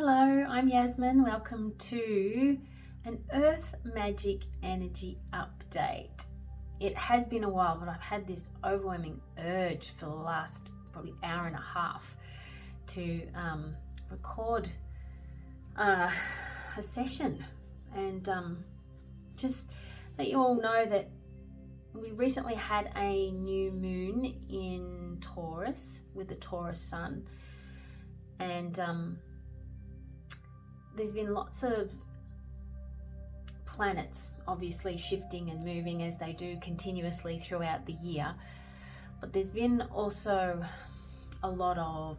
Hello, I'm Yasmin. Welcome to an Earth Magic Energy Update. It has been a while, but I've had this overwhelming urge for the last probably hour and a half to record a session and just let you all know that we recently had a new moon in Taurus with the Taurus sun, and there's been lots of planets obviously shifting and moving as they do continuously throughout the year, but there's been also a lot of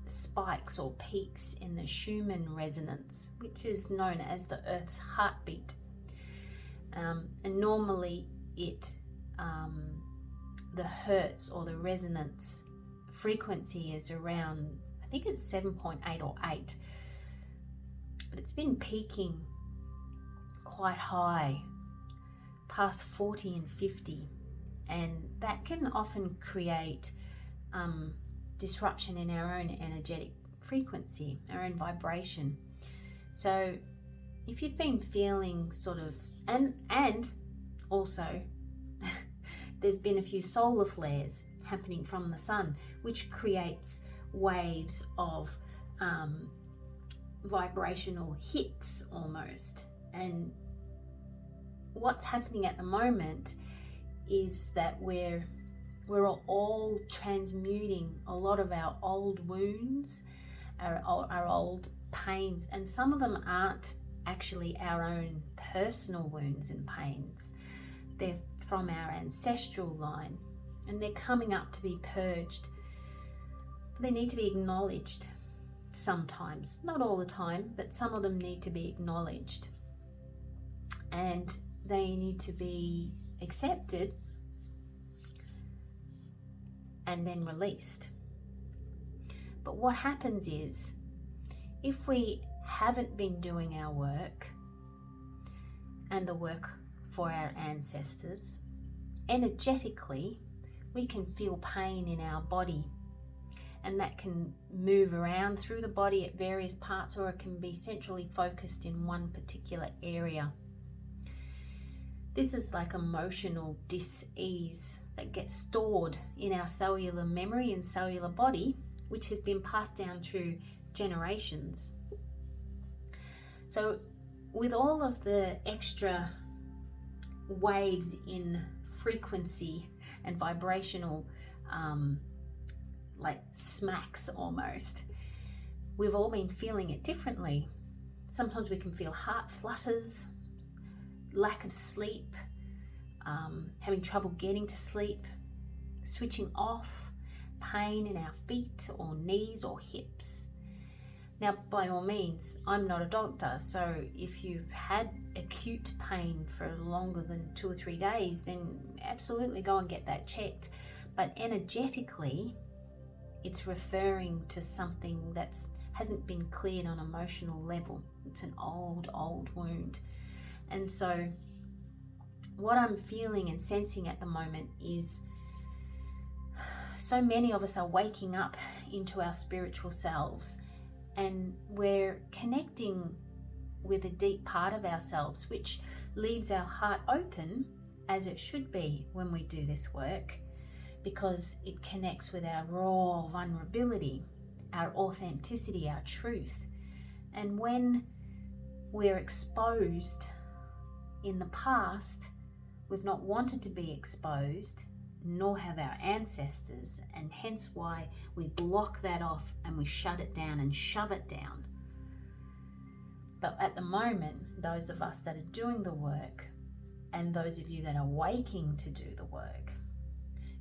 spikes or peaks in the Schumann resonance, which is known as the Earth's heartbeat. And normally the hertz or the resonance frequency is around, I think it's 7.8 or 8, but it's been peaking quite high, past 40 and 50, and that can often create disruption in our own energetic frequency, our own vibration. So if you've been feeling sort of, and also there's been a few solar flares happening from the sun, which creates waves of vibrational hits almost. And what's happening at the moment is that we're all transmuting a lot of our old wounds, our old pains, and some of them aren't actually our own personal wounds and pains. They're from our ancestral line, and they're coming up to be purged. They need to be acknowledged sometimes, not all the time, but some of them need to be acknowledged, and they need to be accepted and then released. But what happens is, if we haven't been doing our work and the work for our ancestors, energetically we can feel pain in our body, and that can move around through the body at various parts, or it can be centrally focused in one particular area. This is like emotional dis-ease that gets stored in our cellular memory and cellular body, which has been passed down through generations. So with all of the extra waves in frequency and vibrational like smacks almost, we've all been feeling it differently. Sometimes we can feel heart flutters, lack of sleep, having trouble getting to sleep, switching off, pain in our feet or knees or hips. Now, by all means, I'm not a doctor, so if you've had acute pain for longer than 2 or 3 days, then absolutely go and get that checked. But energetically, it's referring to something that hasn't been cleared on an emotional level. It's an old wound. And so what I'm feeling and sensing at the moment is so many of us are waking up into our spiritual selves, and we're connecting with a deep part of ourselves, which leaves our heart open, as it should be when we do this work, because it connects with our raw vulnerability, our authenticity, our truth. And when we're exposed in the past, we've not wanted to be exposed, nor have our ancestors, and hence why we block that off and we shut it down and shove it down. But at the moment, those of us that are doing the work, and those of you that are waking to do the work,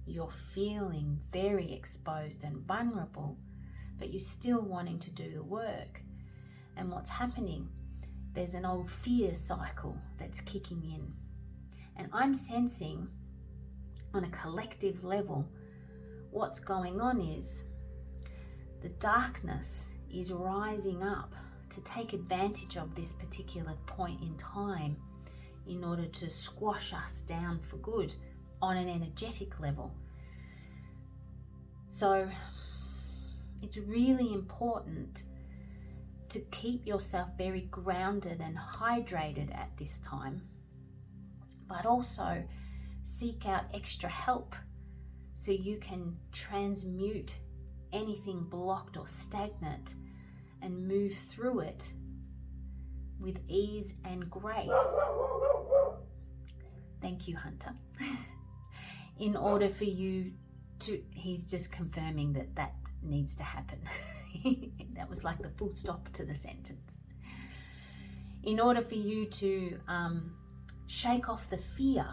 you're feeling very exposed and vulnerable, but you're still wanting to do the work. And what's happening? There's an old fear cycle that's kicking in. And I'm sensing on a collective level, what's going on is the darkness is rising up to take advantage of this particular point in time in order to squash us down for good on an energetic level. So it's really important to keep yourself very grounded and hydrated at this time, but also seek out extra help so you can transmute anything blocked or stagnant and move through it with ease and grace. Thank you, Hunter. In order for you to, he's just confirming that needs to happen. That was like the full stop to the sentence. In order for you to shake off the fear.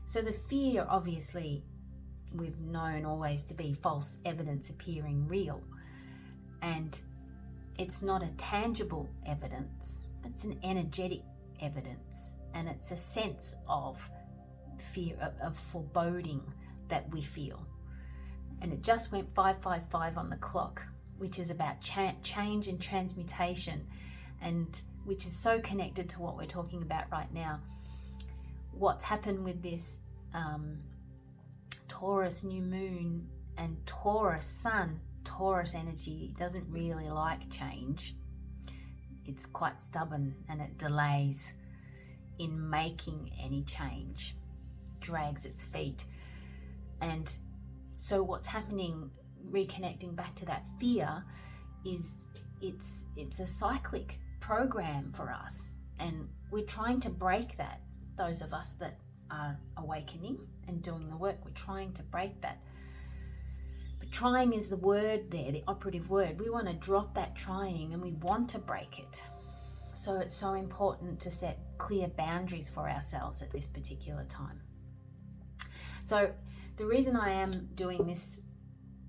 So the fear, obviously, we've known always to be false evidence appearing real. And it's not a tangible evidence, it's an energetic evidence. And it's a sense of fear, of foreboding that we feel. And it just went 555 on the clock, which is about change and transmutation, and which is so connected to what we're talking about right now. What's happened with this Taurus new moon and Taurus sun, Taurus energy doesn't really like change. It's quite stubborn and it delays in making any change, drags its feet. And so what's happening, reconnecting back to that fear, is it's a cyclic program for us, and we're trying to break that. Those of us that are awakening and doing the work, we're trying to break that. But trying is the word there, the operative word. We want to drop that trying and we want to break it. So it's so important to set clear boundaries for ourselves at this particular time. So the reason I am doing this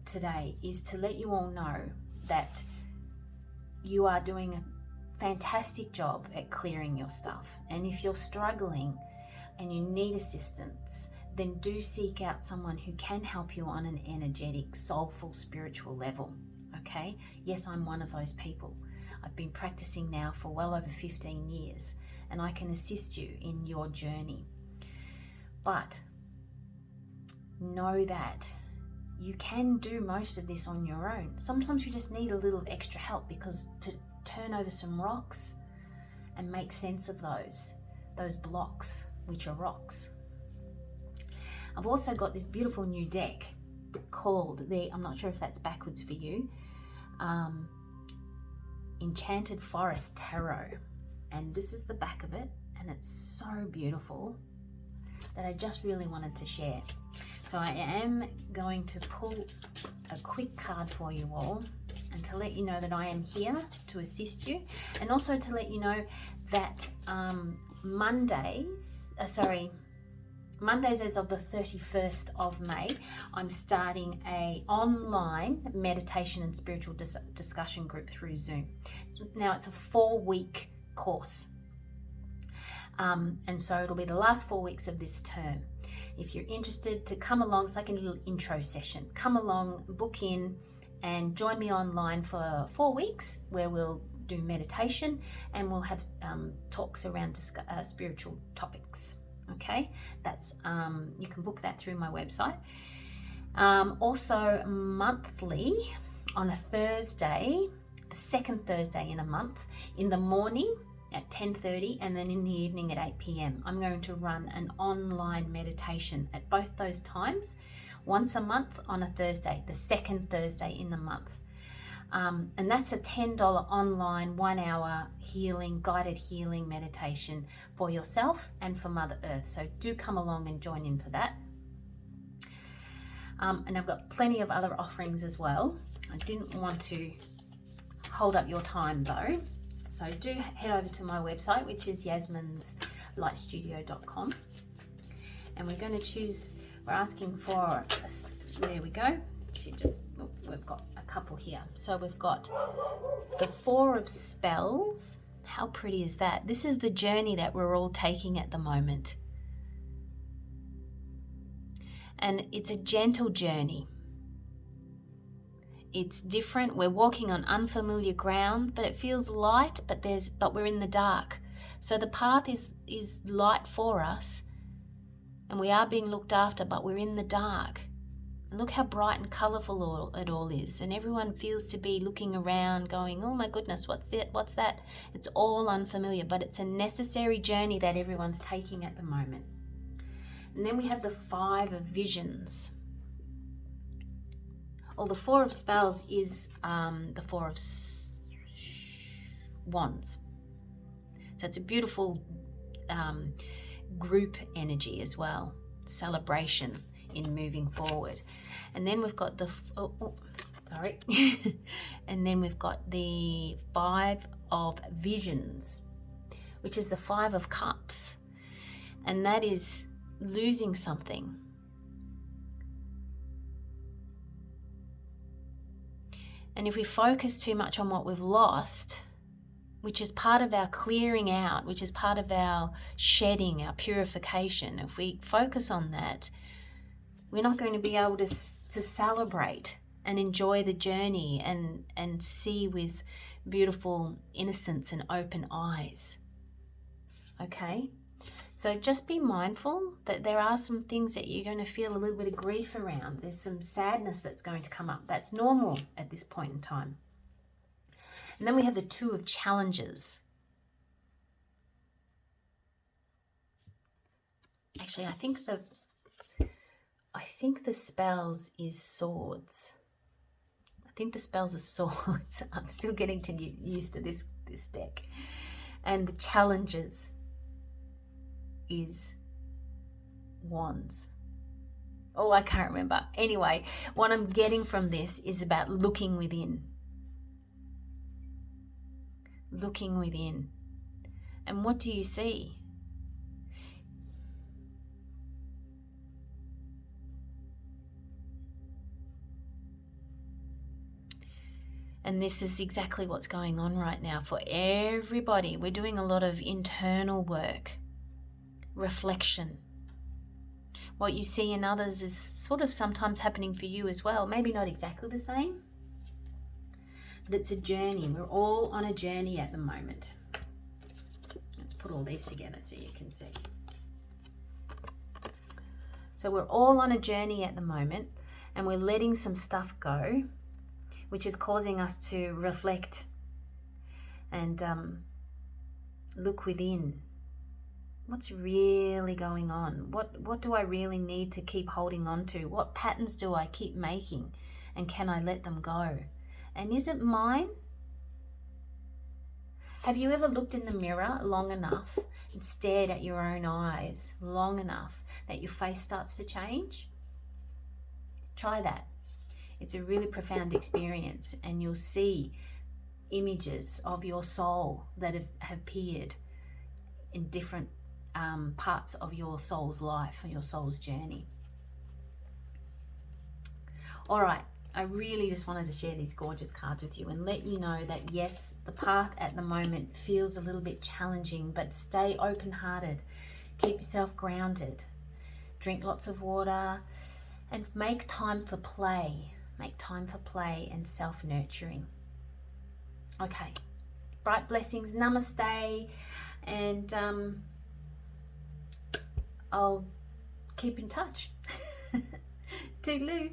today is to let you all know that you are doing a fantastic job at clearing your stuff. And if you're struggling and you need assistance, then do seek out someone who can help you on an energetic, soulful, spiritual level. Okay? Yes, I'm one of those people. I've been practicing now for well over 15 years, and I can assist you in your journey. But know that you can do most of this on your own. Sometimes you just need a little extra help, because to turn over some rocks and make sense of those blocks, which are rocks. I've also got this beautiful new deck called I'm not sure if that's backwards for you, Enchanted Forest Tarot. And this is the back of it, and it's so beautiful that I just really wanted to share. So I am going to pull a quick card for you all, and to let you know that I am here to assist you, and also to let you know that Mondays as of the 31st of May, I'm starting a online meditation and spiritual discussion group through Zoom. Now it's a 4-week course. And so it'll be the last 4 weeks of this term. If you're interested to come along, it's like a little intro session. Come along, book in, and join me online for 4 weeks, where we'll do meditation and we'll have talks around spiritual topics. Okay, that's you can book that through my website. Also monthly on a Thursday, the second Thursday in a month, in the morning at 10:30 and then in the evening at 8 p.m. I'm going to run an online meditation at both those times, once a month on a Thursday, the second Thursday in the month. And that's a $10 online 1-hour guided healing meditation for yourself and for Mother Earth. So do come along and join in for that. And I've got plenty of other offerings as well. I didn't want to hold up your time though. So do head over to my website, which is yasminslightstudio.com. And we're going to choose, we're asking for, there we go. We've got a couple here. So we've got the 4 of Spells. How pretty is that? This is the journey that we're all taking at the moment. And it's a gentle journey. It's different. We're walking on unfamiliar ground, but it feels light, but we're in the dark. So the path is light for us, and we are being looked after, but we're in the dark. look how bright and colourful it all is, and everyone feels to be looking around going, oh my goodness, what's that? It's all unfamiliar, but it's a necessary journey that everyone's taking at the moment. And then we have the 5 of visions. Well, the 4 of spells is the 4 of wands. So it's a beautiful group energy as well, celebration in moving forward. And then we've got the and then we've got the 5 of visions, which is the 5 of cups, and that is losing something. And if we focus too much on what we've lost, which is part of our clearing out, which is part of our shedding, our purification, if we focus on that, we're not going to be able to celebrate and enjoy the journey and see with beautiful innocence and open eyes. Okay? So just be mindful that there are some things that you're going to feel a little bit of grief around. There's some sadness that's going to come up. That's normal at this point in time. And then we have the 2 of challenges. Actually, I think the spells is swords. I think the spells are swords. I'm still getting used to this deck. And the challenges is wands. Oh, I can't remember. Anyway, what I'm getting from this is about looking within. Looking within. And what do you see? And this is exactly what's going on right now for everybody. We're doing a lot of internal work, reflection. What you see in others is sort of sometimes happening for you as well. Maybe not exactly the same, but it's a journey. We're all on a journey at the moment. Let's put all these together so you can see. So we're all on a journey at the moment, and we're letting some stuff go, which is causing us to reflect and look within. What's really going on? What do I really need to keep holding on to? What patterns do I keep making? And can I let them go? And is it mine? Have you ever looked in the mirror long enough and stared at your own eyes long enough that your face starts to change? Try that. It's a really profound experience, and you'll see images of your soul that have appeared in different parts of your soul's life and your soul's journey. All right, I really just wanted to share these gorgeous cards with you and let you know that yes, the path at the moment feels a little bit challenging, but stay open-hearted, keep yourself grounded, drink lots of water, and make time for play. Make time for play and self-nurturing. Okay, bright blessings, namaste, and I'll keep in touch. Toodaloo.